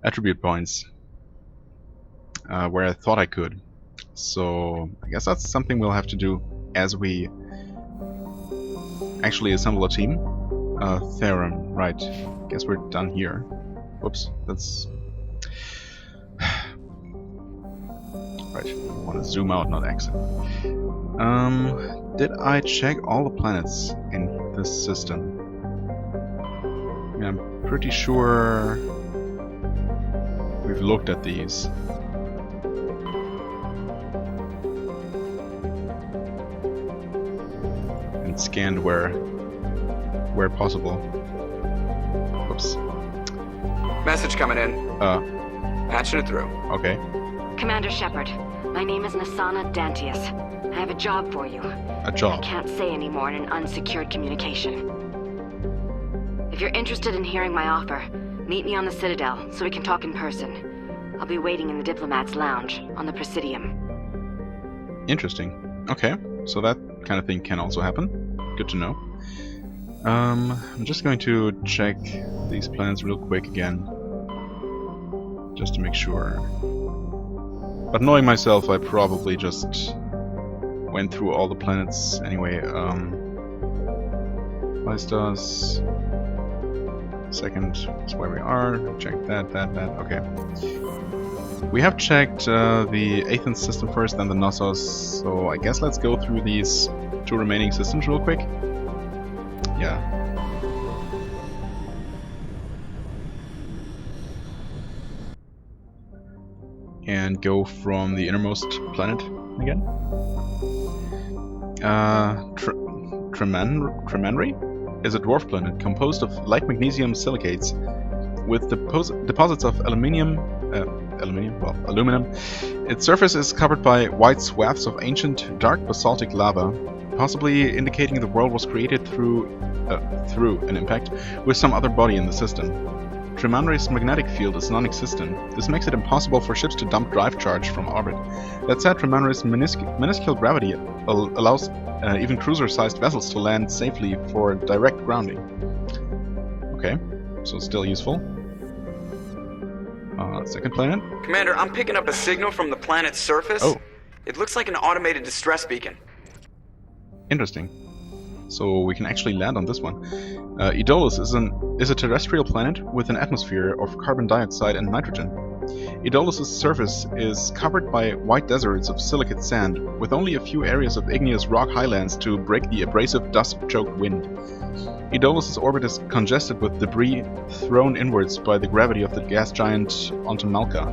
attribute points where I thought I could. So I guess that's something we'll have to do as we actually assemble a team. Theron, right. Guess we're done here. Whoops, that's... Right, I want to zoom out, not exit. Did I check all the planets in this system? I mean, I'm pretty sure we've looked at these. And scanned where possible. Whoops. Message coming in. Patching it through. Okay. Commander Shepard, my name is Nasana Dantius. I have a job for you. A job? I can't say anymore in an unsecured communication. If you're interested in hearing my offer, meet me on the Citadel so we can talk in person. I'll be waiting in the Diplomat's Lounge on the Presidium. Interesting. Okay, so that kind of thing can also happen. Good to know. I'm just going to check these plans real quick again, just to make sure. But knowing myself, I probably just went through all the planets anyway. Fly stars. Second is where we are. Check that. Okay. We have checked the Athens system first, then the Knossos. So I guess let's go through these 2 remaining systems real quick. Yeah. And go from the innermost planet again. Tremanry is a dwarf planet composed of light magnesium silicates with deposits of aluminum. Its surface is covered by wide swaths of ancient dark basaltic lava, possibly indicating the world was created through an impact with some other body in the system. Tremanry's magnetic field is non-existent. This makes it impossible for ships to dump drive charge from orbit. That said, Tremanry's minuscule gravity allows even cruiser-sized vessels to land safely for direct grounding. Okay, so still useful. Second planet. Commander, I'm picking up a signal from the planet's surface. Oh. It looks like an automated distress beacon. Interesting. So we can actually land on this one. Aeolus is a terrestrial planet with an atmosphere of carbon dioxide and nitrogen. Aeolus' surface is covered by white deserts of silicate sand, with only a few areas of igneous rock highlands to break the abrasive dust-choked wind. Aeolus' orbit is congested with debris thrown inwards by the gravity of the gas giant Ontamalka.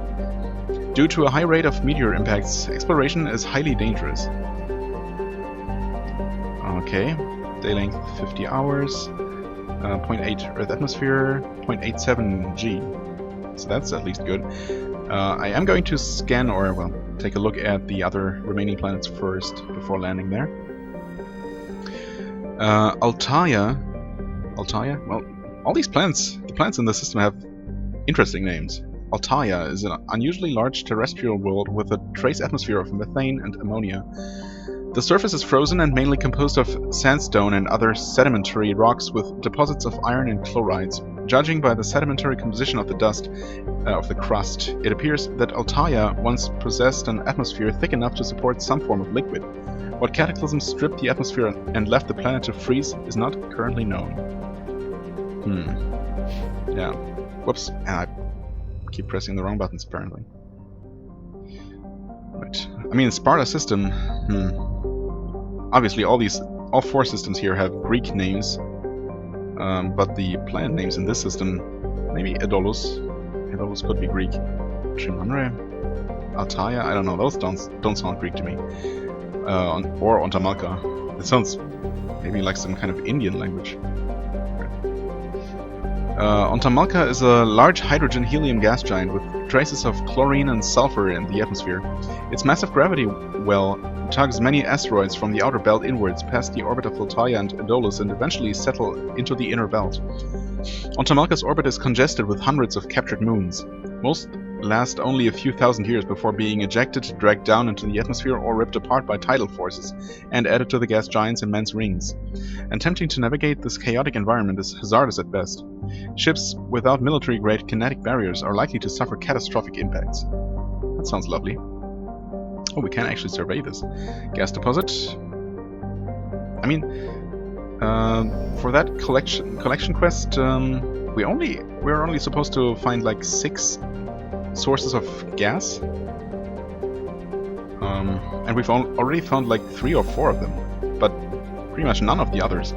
Due to a high rate of meteor impacts, exploration is highly dangerous. Okay, day length 50 hours, 0.8 Earth atmosphere, 0.87 G. So that's at least good. I am going to scan, or well, take a look at the other remaining planets first before landing there. Altaia. Well, all these planets, the planets in the system have interesting names. Altaia is an unusually large terrestrial world with a trace atmosphere of methane and ammonia. The surface is frozen and mainly composed of sandstone and other sedimentary rocks with deposits of iron and chlorides. Judging by the sedimentary composition of the dust of the crust, it appears that Altaia once possessed an atmosphere thick enough to support some form of liquid. What cataclysm stripped the atmosphere and left the planet to freeze is not currently known. Yeah. Whoops. I keep pressing the wrong buttons, apparently. Right. I mean, Sparta system... Obviously, all 4 systems here have Greek names, but the planet names in this system, maybe Aeolus could be Greek. Tremanry, Altaia, I don't know, those don't sound Greek to me. Or Ontamalka. It sounds maybe like some kind of Indian language. Ontamalka is a large hydrogen-helium gas giant with traces of chlorine and sulfur in the atmosphere. Its massive gravity well tugs many asteroids from the outer belt inwards past the orbit of Altaia and Aeolus and eventually settle into the inner belt. Ontamalka's orbit is congested with hundreds of captured moons. Most last only a few thousand years before being ejected, dragged down into the atmosphere, or ripped apart by tidal forces and added to the gas giant's immense rings. Attempting to navigate this chaotic environment is hazardous at best. Ships without military-grade kinetic barriers are likely to suffer catastrophic impacts. That sounds lovely. Oh, we can actually survey this gas deposit. I mean, for that collection quest, we're only supposed to find like 6 sources of gas, and we've already found like 3 or 4 of them, but pretty much none of the others.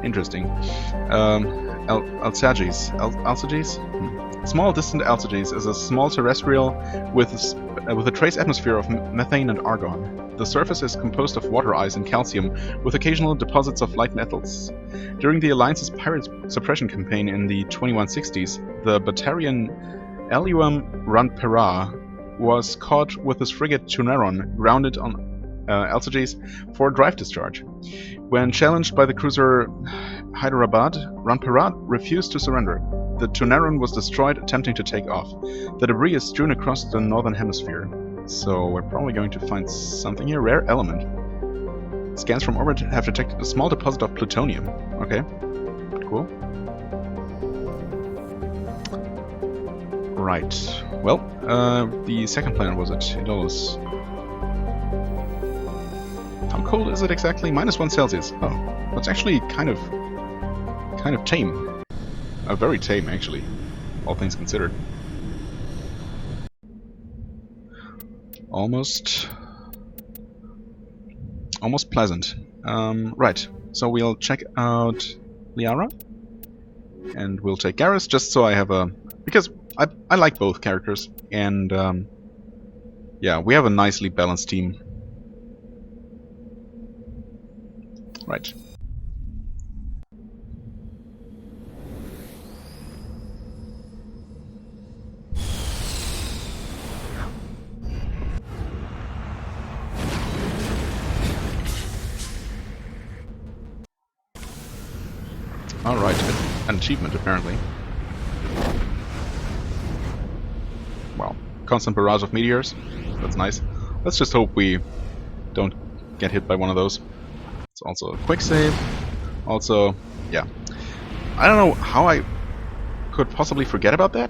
Interesting. Alsages. Small distant Alsages is a small terrestrial with a trace atmosphere of methane and argon. The surface is composed of water ice and calcium, with occasional deposits of light metals. During the Alliance's pirate suppression campaign in the 2160s, the Batarian Eluam Ranpera was caught with his frigate Tuneron grounded on Alsages for drive discharge. When challenged by the cruiser Hyderabad, Ranpera refused to surrender. The Tuneron was destroyed attempting to take off. The debris is strewn across the northern hemisphere. So we're probably going to find something here. Rare element. Scans from orbit have detected a small deposit of plutonium. Okay, cool. Right. Well, the second planet was it? Aeolus. How cold is it exactly? -1 Celsius. Oh, that's actually kind of tame. very tame, actually, all things considered. Almost pleasant. Right, so we'll check out Liara, and we'll take Garrus, just so I have a... because I like both characters, and yeah, we have a nicely balanced team. Right. Alright, an achievement apparently. Well, constant barrage of meteors. That's nice. Let's just hope we don't get hit by one of those. It's also a quick save. Also, yeah. I don't know how I could possibly forget about that,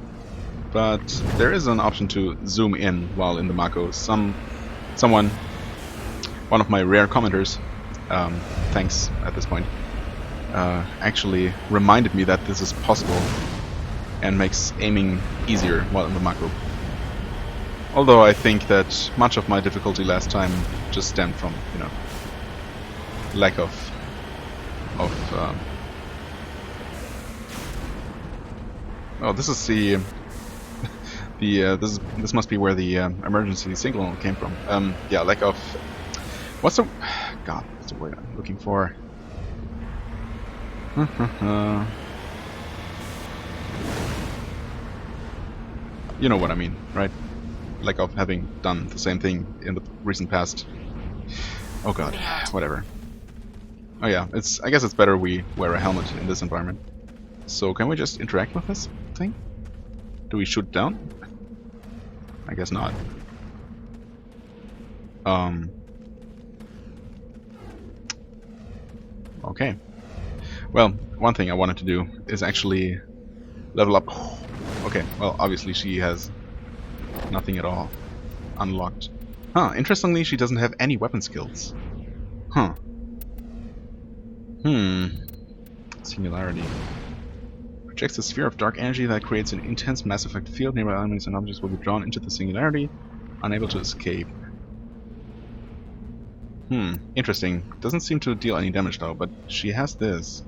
but there is an option to zoom in while in the Mako. Someone, one of my rare commenters, thanks at this point, actually reminded me that this is possible and makes aiming easier while in the Mako. Although I think that much of my difficulty last time just stemmed from, you know, lack of oh, this is the this must be where the emergency signal came from. Yeah, lack of... what's the... God, what's the word I'm looking for? You know what I mean, right? Lack of having done the same thing in the recent past. Oh god, whatever. Oh yeah, I guess it's better we wear a helmet in this environment. So can we just interact with this thing? Do we shoot down? I guess not. Okay. Well, one thing I wanted to do is actually level up. Okay, well, obviously she has nothing at all unlocked. Huh, interestingly, she doesn't have any weapon skills. Huh. Singularity. Projects a sphere of dark energy that creates an intense Mass Effect field. Nearby enemies and objects will be drawn into the singularity, unable to escape. Interesting. Doesn't seem to deal any damage though, but she has this.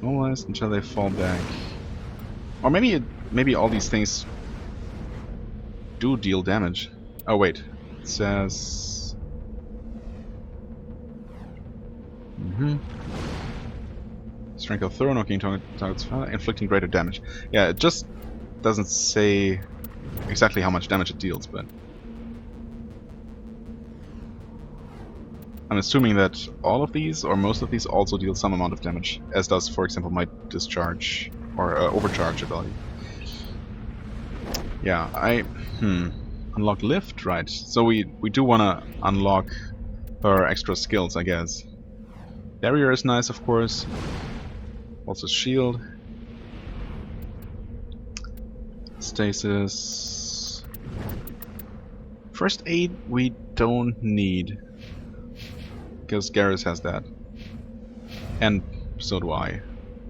Normalized until they fall back. Or maybe all these things do deal damage. Oh wait, it says... Strength of throw, knocking targets, inflicting greater damage. Yeah, it just doesn't say exactly how much damage it deals, but... I'm assuming that all of these, or most of these, also deal some amount of damage, as does, for example, my discharge, or overcharge ability. Yeah, unlock lift, right. So we do want to unlock her extra skills, I guess. Barrier is nice, of course. Also shield. Stasis. First aid we don't need, because Garrus has that. And so do I,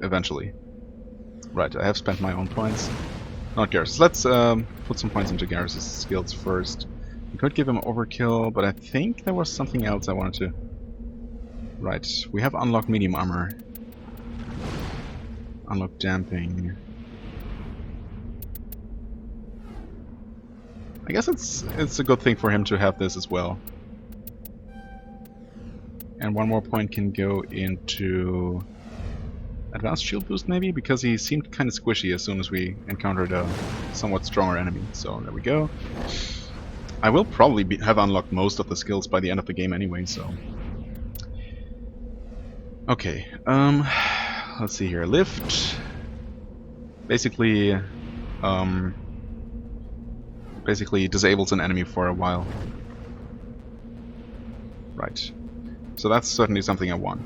eventually. Right, I have spent my own points. Not Garrus. Let's put some points into Garrus' skills first. We could give him overkill, but I think there was something else I wanted to... Right, we have unlocked medium armor. Unlock damping. I guess it's a good thing for him to have this as well. And one more point can go into advanced shield boost maybe, because he seemed kind of squishy as soon as we encountered a somewhat stronger enemy. So there we go. I will probably have unlocked most of the skills by the end of the game anyway, so... Okay, let's see here. Lift basically disables an enemy for a while. Right. So that's certainly something I want.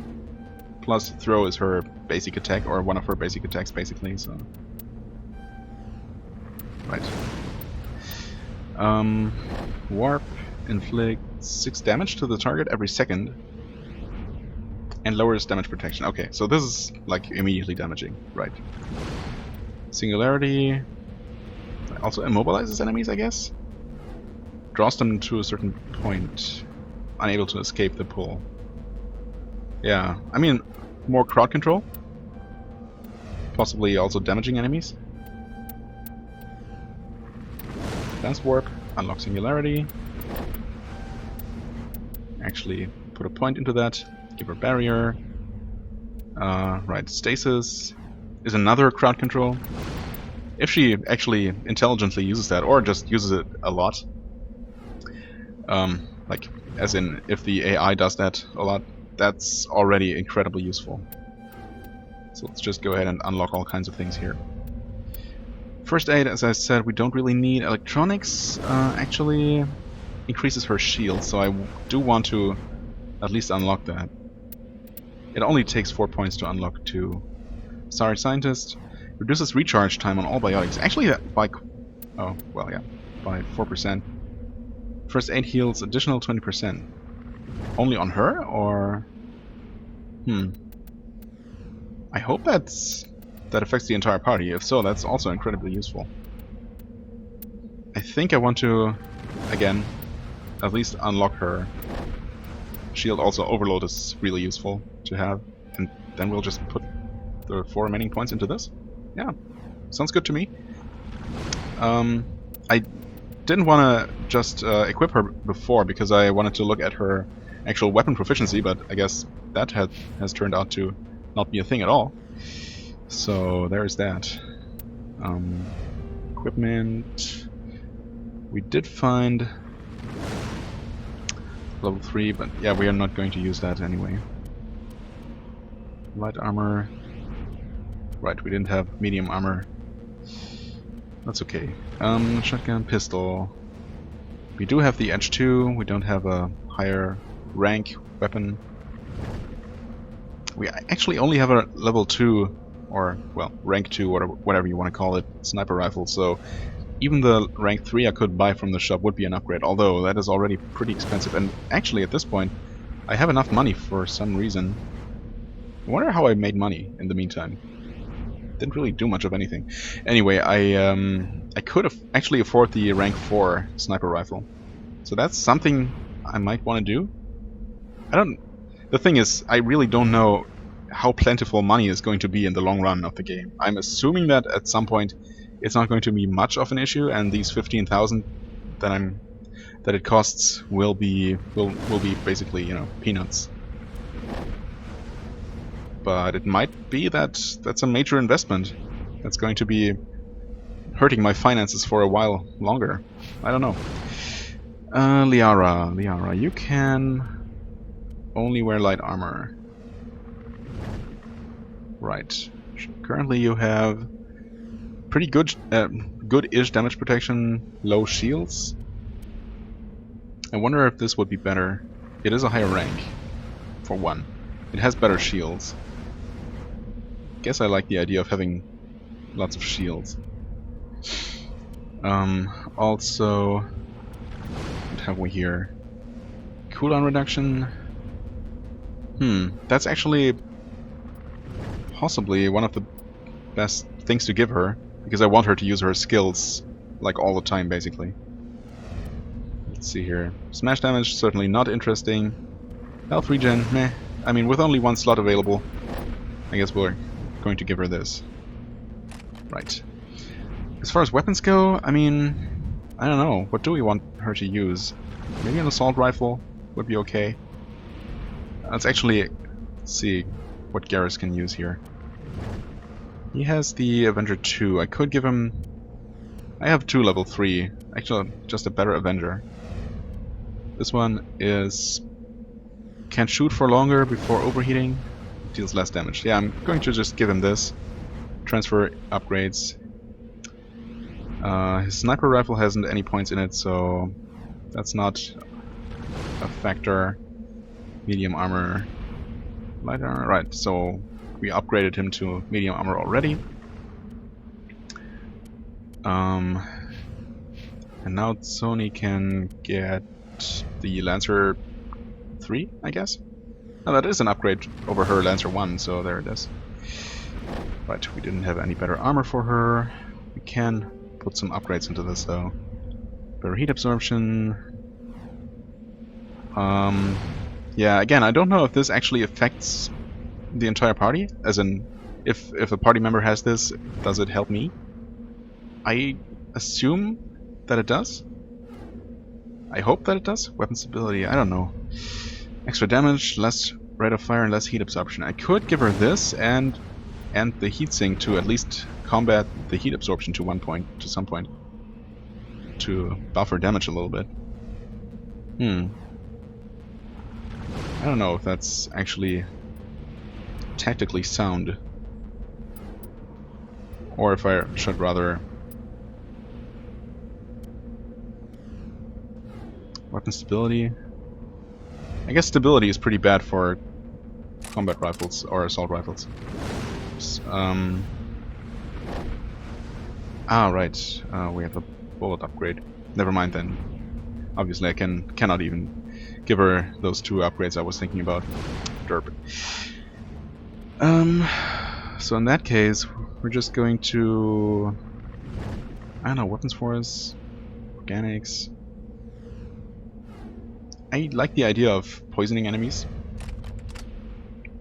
Plus throw is her basic attack, or one of her basic attacks basically, so... Right. Warp inflicts 6 damage to the target every second. And lowers damage protection. Okay, so this is like immediately damaging, right? Singularity also immobilizes enemies, I guess. Draws them to a certain point, unable to escape the pull. Yeah, I mean, more crowd control. Possibly also damaging enemies. Dance warp, unlock singularity. Actually, put a point into that. Give her barrier. Right, stasis is another crowd control. If she actually intelligently uses that, or just uses it a lot. Like, as in, if the AI does that a lot, that's already incredibly useful. So let's just go ahead and unlock all kinds of things here. First aid, as I said, we don't really need. Electronics actually increases her shield, so I do want to at least unlock that. It only takes 4 points to unlock 2. Asari Scientist reduces recharge time on all biotics. Actually, by by 4%. First aid heals additional 20%. Only on her, or I hope that affects the entire party. If so, that's also incredibly useful. I think I want to, again, at least unlock her. Shield also overload is really useful to have, and then we'll just put the 4 remaining points into this. Yeah, sounds good to me. I didn't want to just equip her before because I wanted to look at her actual weapon proficiency, but I guess that has turned out to not be a thing at all. So there's that. Equipment. We did find level 3, but yeah, we are not going to use that anyway. Light armor. Right, we didn't have medium armor. That's okay. Shotgun, pistol. We do have the Edge 2. We don't have a higher rank weapon. We actually only have a level 2, or, well, rank 2, whatever you want to call it, sniper rifle, so even the rank 3 I could buy from the shop would be an upgrade, although that is already pretty expensive. And actually, at this point, I have enough money for some reason. I wonder how I made money in the meantime. Didn't really do much of anything. Anyway, I could actually afford the rank 4 sniper rifle. So that's something I might want to do. The thing is, I really don't know how plentiful money is going to be in the long run of the game. I'm assuming that at some point it's not going to be much of an issue, and these 15,000 that it costs will be basically, you know, peanuts. But it might be that that's a major investment that's going to be hurting my finances for a while longer. I don't know. Liara, you can only wear light armor. Right. Currently you have pretty good-ish damage protection, low shields. I wonder if this would be better. It is a higher rank, for one. It has better shields. Guess I like the idea of having lots of shields. Also, what have we here? Cooldown reduction. That's actually possibly one of the best things to give her, because I want her to use her skills like all the time, basically. Let's see here. Smash damage, certainly not interesting. Health regen, meh. I mean, with only one slot available, I guess we're going to give her this. Right. As far as weapons go, I mean, I don't know. What do we want her to use? Maybe an assault rifle would be okay. Let's actually see what Garrus can use here. He has the Avenger 2. I could give him... I have 2 level 3. Actually, just a better Avenger. This one is... Can shoot for longer before overheating. Deals less damage. Yeah, I'm going to just give him this. Transfer upgrades. His sniper rifle hasn't any points in it, so that's not a factor. Medium armor. Light armor. Right, so we upgraded him to medium armor already. And now Sony can get the Lancer 3, I guess. Oh, that is an upgrade over her Lancer 1, so there it is. Right, we didn't have any better armor for her. We can put some upgrades into this, though. Better heat absorption. Yeah, again, I don't know if this actually affects the entire party. As in, if a party member has this, does it help me? I assume that it does. I hope that it does. Weapon stability, I don't know. Extra damage, less rate of fire, and less heat absorption. I could give her this and the heat sink to at least combat the heat absorption to some point. To buffer damage a little bit. I don't know if that's actually tactically sound. Or if I should rather... Weapon stability. I guess stability is pretty bad for combat rifles or assault rifles. Right. We have a bullet upgrade. Never mind then. Obviously I cannot even give her those 2 upgrades I was thinking about. Derp. So in that case, we're just going to... I don't know, weapons force, organics... I like the idea of poisoning enemies.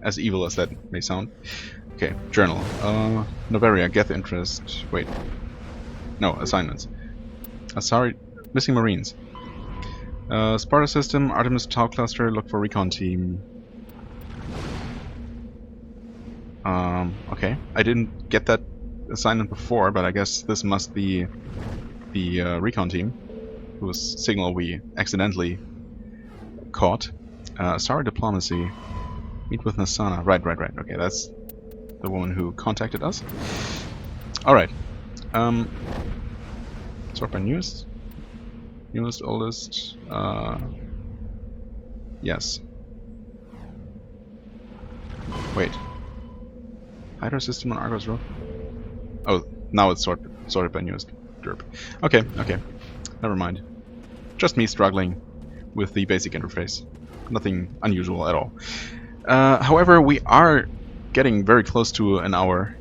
As evil as that may sound. Okay, journal. Novaria, Geth interest. Wait. No, assignments. Asari, missing Marines. Sparta system, Artemis Tau cluster, look for recon team. Okay. I didn't get that assignment before, but I guess this must be the recon team, whose signal we accidentally caught. Asari diplomacy. Meet with Nasana. Right. Okay, that's the woman who contacted us. Alright. Sort by newest. Newest, oldest. Yes. Wait. Hydro system on Argos Road? Oh, now it's sorted by newest. Derp. Okay. Never mind. Just me struggling with the basic interface. Nothing unusual at all. However, we are getting very close to an hour,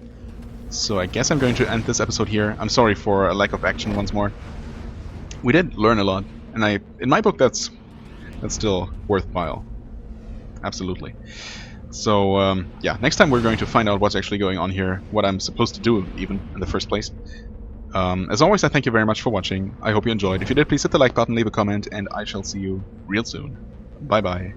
so I guess I'm going to end this episode here. I'm sorry for a lack of action once more. We did learn a lot, and in my book that's still worthwhile. Absolutely. So yeah, next time we're going to find out what's actually going on here, what I'm supposed to do even in the first place. As always, I thank you very much for watching. I hope you enjoyed. If you did, please hit the like button, leave a comment, and I shall see you real soon. Bye bye.